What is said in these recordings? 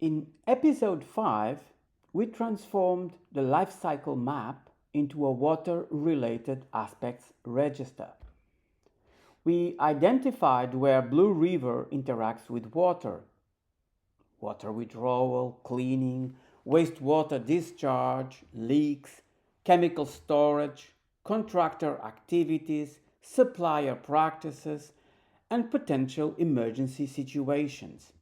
In episode 5, we transformed the life cycle map into a water-related aspects register. We identified where BlueRiver interacts with water: water withdrawal, cleaning, wastewater discharge, leaks, chemical storage, contractor activities, supplier practices, and potential emergency situations.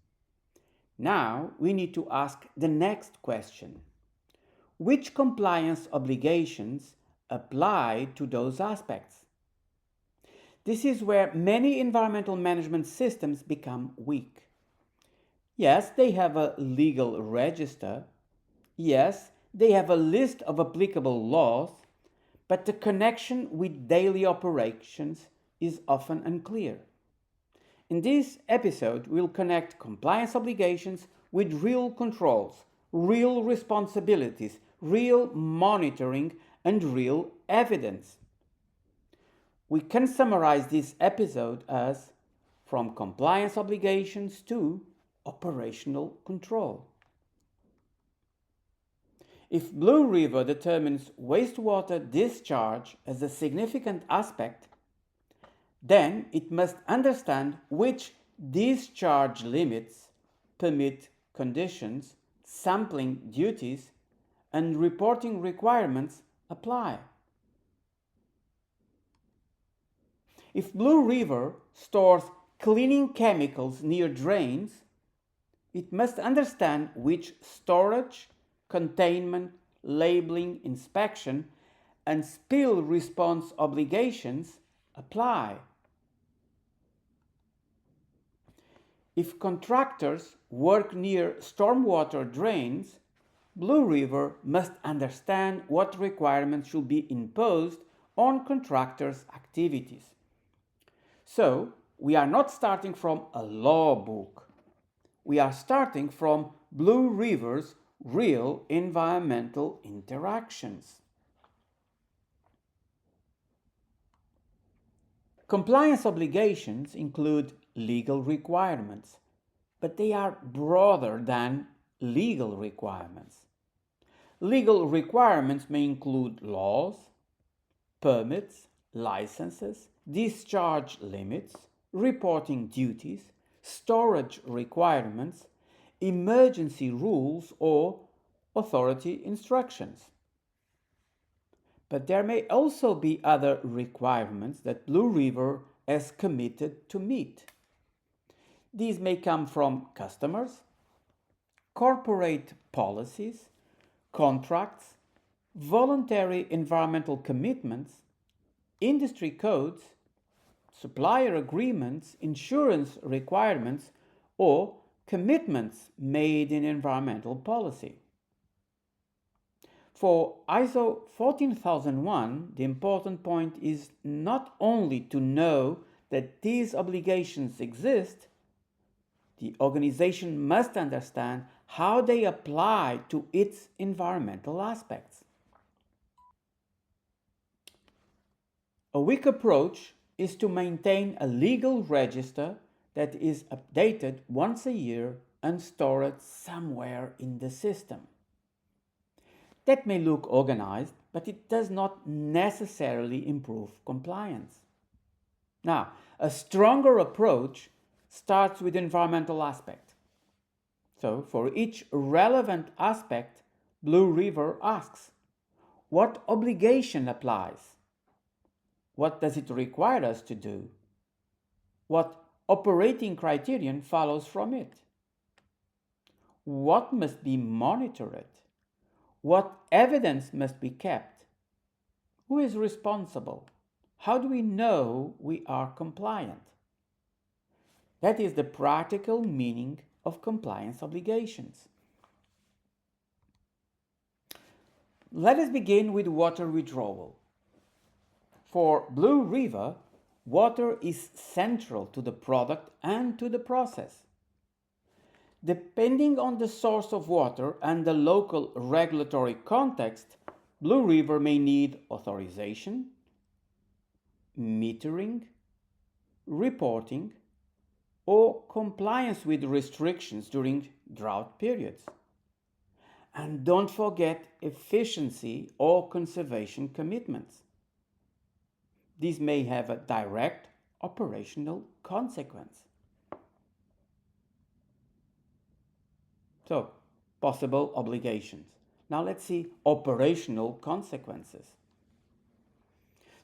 Now we need to ask the next question: which compliance obligations apply to those aspects? This is where many environmental management systems become weak. Yes, they have a legal register. Yes, they have a list of applicable laws, but the connection with daily operations is often unclear. In this episode, we'll connect compliance obligations with real controls, real responsibilities, real monitoring, and real evidence. We can summarize this episode as from compliance obligations to operational control. If BlueRiver determines wastewater discharge as a significant aspect, then it must understand which discharge limits, permit conditions, sampling duties, and reporting requirements apply. If BlueRiver stores cleaning chemicals near drains, it must understand which storage, containment, labeling, inspection, and spill response obligations apply. If contractors work near stormwater drains, BlueRiver must understand what requirements should be imposed on contractors' activities. So, we are not starting from a law book. We are starting from BlueRiver's real environmental interactions. Compliance obligations include legal requirements, but they are broader than legal requirements. Legal requirements may include laws, permits, licenses, discharge limits, reporting duties, storage requirements, emergency rules, or authority instructions. But there may also be other requirements that BlueRiver has committed to meet. These may come from customers, corporate policies, contracts, voluntary environmental commitments, industry codes, supplier agreements, insurance requirements, or commitments made in environmental policy. For ISO 14001, the important point is not only to know that these obligations exist, the organization must understand how they apply to its environmental aspects. A weak approach is to maintain a legal register that is updated once a year and stored somewhere in the system. That may look organized, but it does not necessarily improve compliance. Now, a stronger approach starts with environmental aspect. So, for each relevant aspect, BlueRiver asks, what obligation applies? What does it require us to do? What operating criterion follows from it? What must be monitored? What evidence must be kept? Who is responsible? How do we know we are compliant? That is the practical meaning of compliance obligations. Let us begin with water withdrawal. For BlueRiver, water is central to the product and to the process. Depending on the source of water and the local regulatory context, BlueRiver may need authorization, metering, reporting, or compliance with restrictions during drought periods. And don't forget efficiency or conservation commitments. These may have a direct operational consequence. So, possible obligations. Now let's see operational consequences.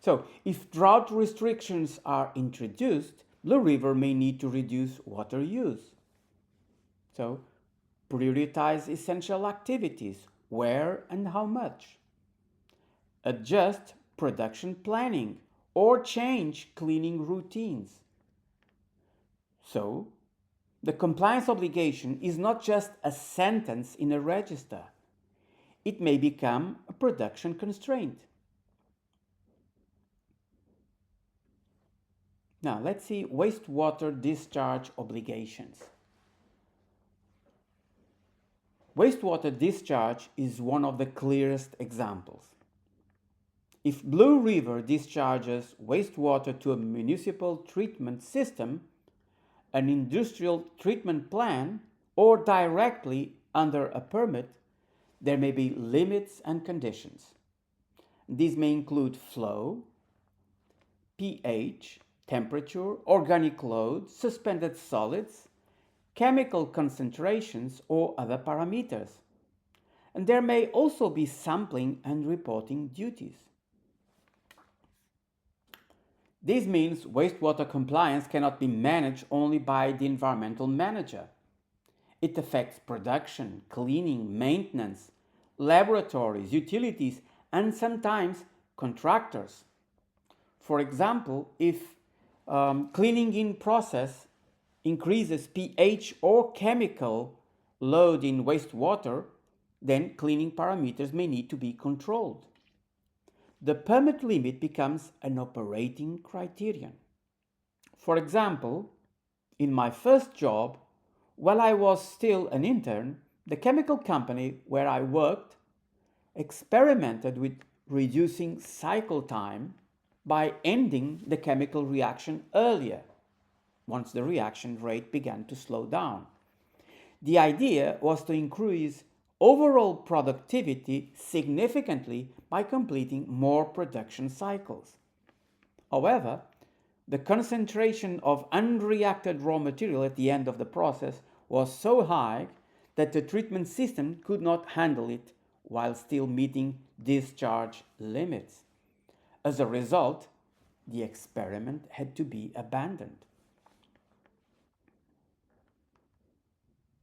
So, if drought restrictions are introduced, BlueRiver may need to reduce water use. So, prioritize essential activities, where and how much. Adjust production planning or change cleaning routines. So, the compliance obligation is not just a sentence in a register. It may become a production constraint. Now, let's see wastewater discharge obligations. Wastewater discharge is one of the clearest examples. If BlueRiver discharges wastewater to a municipal treatment system, an industrial treatment plan, or directly under a permit, there may be limits and conditions. These may include flow, pH, temperature, organic load, suspended solids, chemical concentrations, or other parameters. And there may also be sampling and reporting duties. This means wastewater compliance cannot be managed only by the environmental manager. It affects production, cleaning, maintenance, laboratories, utilities, and sometimes contractors. For example, if cleaning in process increases pH or chemical load in wastewater, then cleaning parameters may need to be controlled. The permit limit becomes an operating criterion. For example, in my first job, while I was still an intern, the chemical company where I worked experimented with reducing cycle time by ending the chemical reaction earlier, once the reaction rate began to slow down. The idea was to increase overall productivity significantly by completing more production cycles. However, the concentration of unreacted raw material at the end of the process was so high that the treatment system could not handle it while still meeting discharge limits. As a result, the experiment had to be abandoned.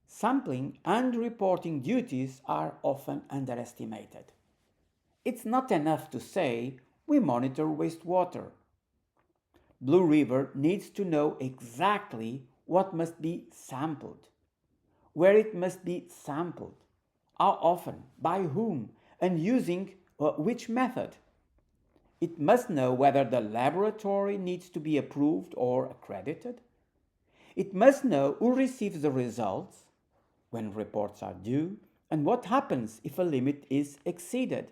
Sampling and reporting duties are often underestimated. It's not enough to say we monitor wastewater. BlueRiver needs to know exactly what must be sampled, where it must be sampled, how often, by whom, and using which method. It must know whether the laboratory needs to be approved or accredited. It must know who receives the results, when reports are due, and what happens if a limit is exceeded.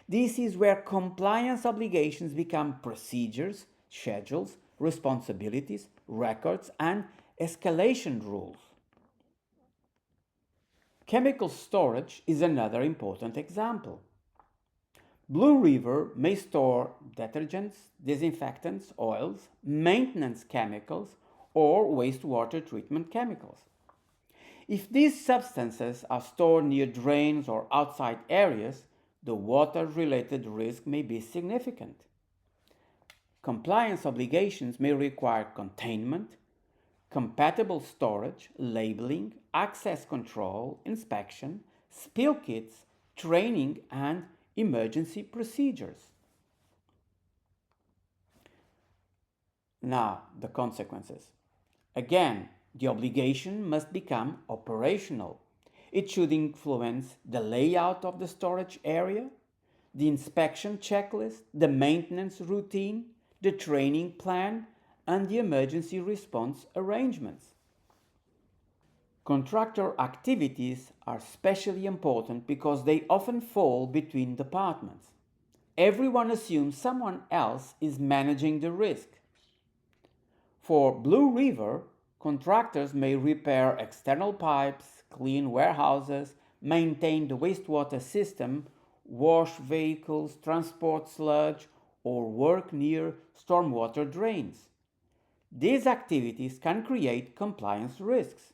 This is where compliance obligations become procedures, schedules, responsibilities, records, and escalation rules. Chemical storage is another important example. BlueRiver may store detergents, disinfectants, oils, maintenance chemicals, or wastewater treatment chemicals. If these substances are stored near drains or outside areas, the water-related risk may be significant. Compliance obligations may require containment, compatible storage, labeling, access control, inspection, spill kits, training, and emergency procedures. Now, the consequences. Again, the obligation must become operational. It should influence the layout of the storage area, the inspection checklist, the maintenance routine, the training plan, and the emergency response arrangements. Contractor activities are especially important because they often fall between departments. Everyone assumes someone else is managing the risk. For BlueRiver, contractors may repair external pipes, clean warehouses, maintain the wastewater system, wash vehicles, transport sludge, or work near stormwater drains. These activities can create compliance risks.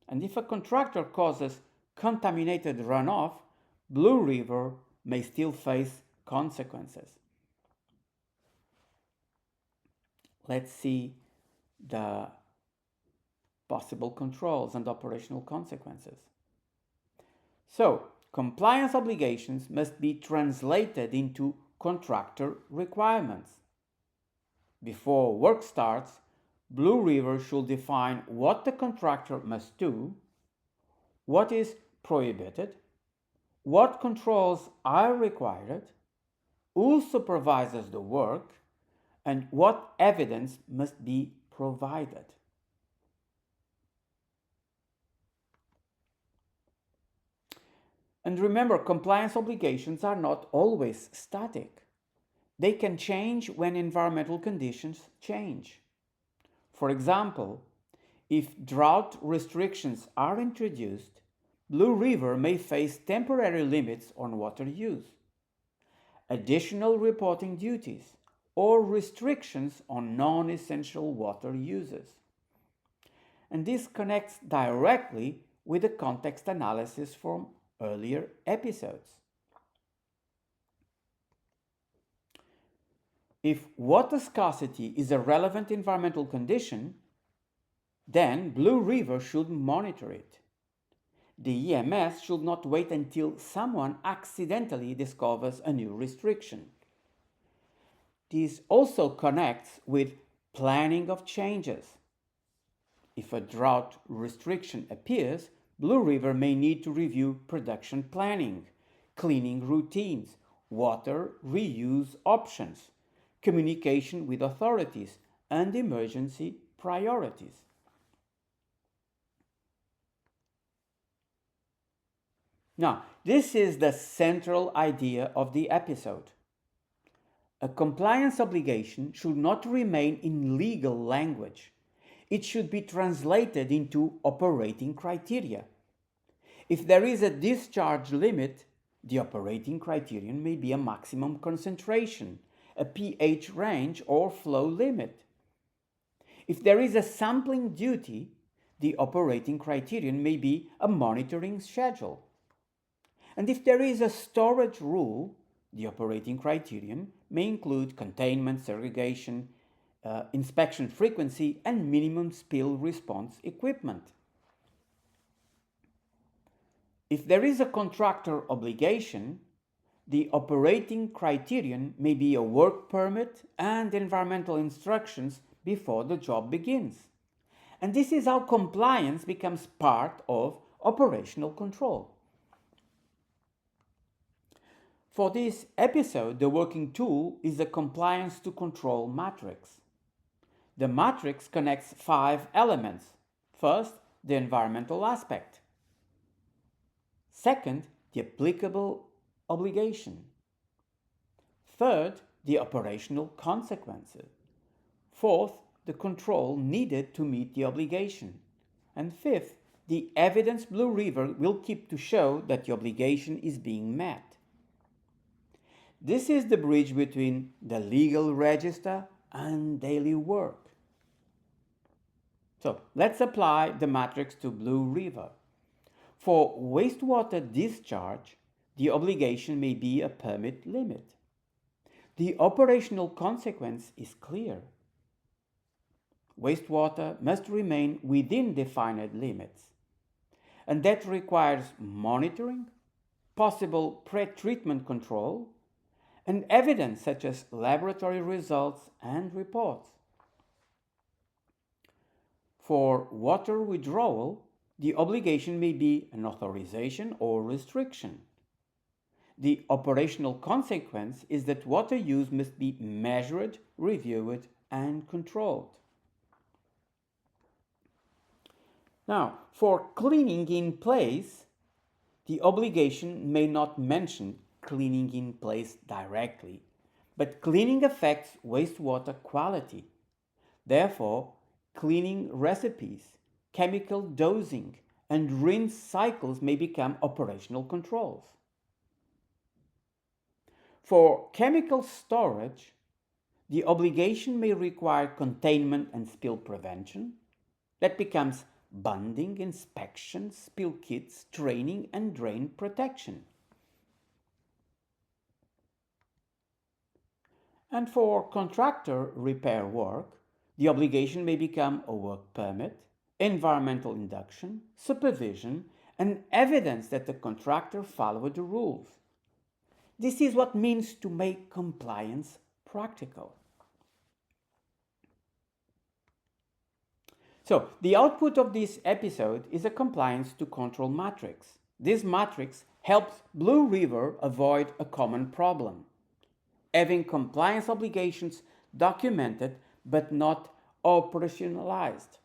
And if a contractor causes contaminated runoff, BlueRiver may still face consequences. Let's see the possible controls and operational consequences. So, compliance obligations must be translated into contractor requirements. Before work starts, BlueRiver should define what the contractor must do, what is prohibited, what controls are required, who supervises the work, and what evidence must be provided. And remember, compliance obligations are not always static. They can change when environmental conditions change. For example, if drought restrictions are introduced, BlueRiver may face temporary limits on water use, additional reporting duties, or restrictions on non-essential water uses. And this connects directly with the context analysis from earlier episodes. If water scarcity is a relevant environmental condition, then BlueRiver should monitor it. The EMS should not wait until someone accidentally discovers a new restriction. This also connects with planning of changes. If a drought restriction appears, BlueRiver may need to review production planning, cleaning routines, water reuse options, communication with authorities, and emergency priorities. Now, this is the central idea of the episode. A compliance obligation should not remain in legal language. It should be translated into operating criteria. If there is a discharge limit, the operating criterion may be a maximum concentration, a pH range, or flow limit. If there is a sampling duty, the operating criterion may be a monitoring schedule. And if there is a storage rule, the operating criterion may include containment, segregation, inspection frequency, and minimum spill response equipment. If there is a contractor obligation, the operating criterion may be a work permit and environmental instructions before the job begins. And this is how compliance becomes part of operational control. For this episode, the working tool is the compliance to control matrix. The matrix connects 5 elements. First, the environmental aspect. Second, the applicable obligation. Third, the operational consequences. Fourth, the control needed to meet the obligation. And fifth, the evidence BlueRiver will keep to show that the obligation is being met. This is the bridge between the legal register and daily work. So let's apply the matrix to BlueRiver. For wastewater discharge, the obligation may be a permit limit. The operational consequence is clear. Wastewater must remain within defined limits, and that requires monitoring, possible pre-treatment control, and evidence such as laboratory results and reports. For water withdrawal, the obligation may be an authorization or restriction. The operational consequence is that water use must be measured, reviewed, and controlled. Now, for cleaning in place, the obligation may not mention cleaning in place directly, but cleaning affects wastewater quality. Therefore, cleaning recipes, chemical dosing, and rinse cycles may become operational controls. For chemical storage, the obligation may require containment and spill prevention. That becomes bonding, inspection, spill kits, training, and drain protection. And for contractor repair work, the obligation may become a work permit, environmental induction, supervision, and evidence that the contractor followed the rules. This is what it means to make compliance practical. So, the output of this episode is a compliance to control matrix. This matrix helps BlueRiver avoid a common problem: having compliance obligations documented but not operationalized.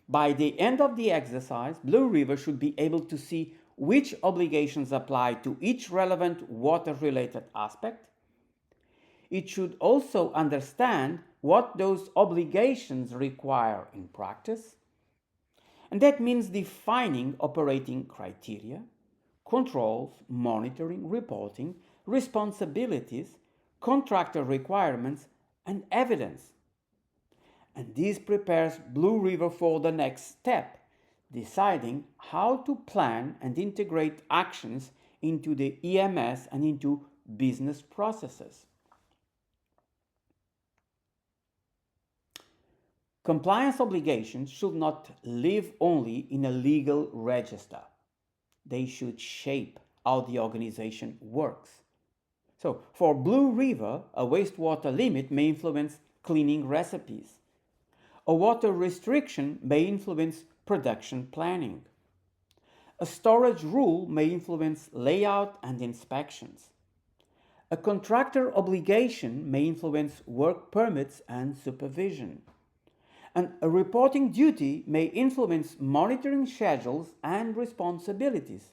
By the end of the exercise, BlueRiver should be able to see which obligations apply to each relevant water-related aspect. It should also understand what those obligations require in practice. And that means defining operating criteria, controls, monitoring, reporting, responsibilities, contractor requirements, and evidence. And this prepares BlueRiver for the next step, deciding how to plan and integrate actions into the EMS and into business processes. Compliance obligations should not live only in a legal register. They should shape how the organization works. So, for BlueRiver, a wastewater limit may influence cleaning recipes. A water restriction may influence production planning. A storage rule may influence layout and inspections. A contractor obligation may influence work permits and supervision. And a reporting duty may influence monitoring schedules and responsibilities.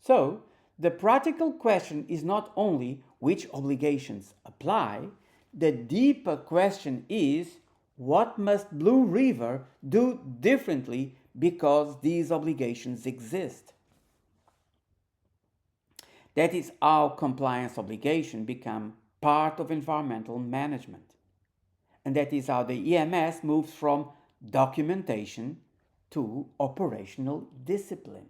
So, the practical question is not only which obligations apply, the deeper question is, what must BlueRiver do differently because these obligations exist? That is how compliance obligations become part of environmental management. And that is how the EMS moves from documentation to operational discipline.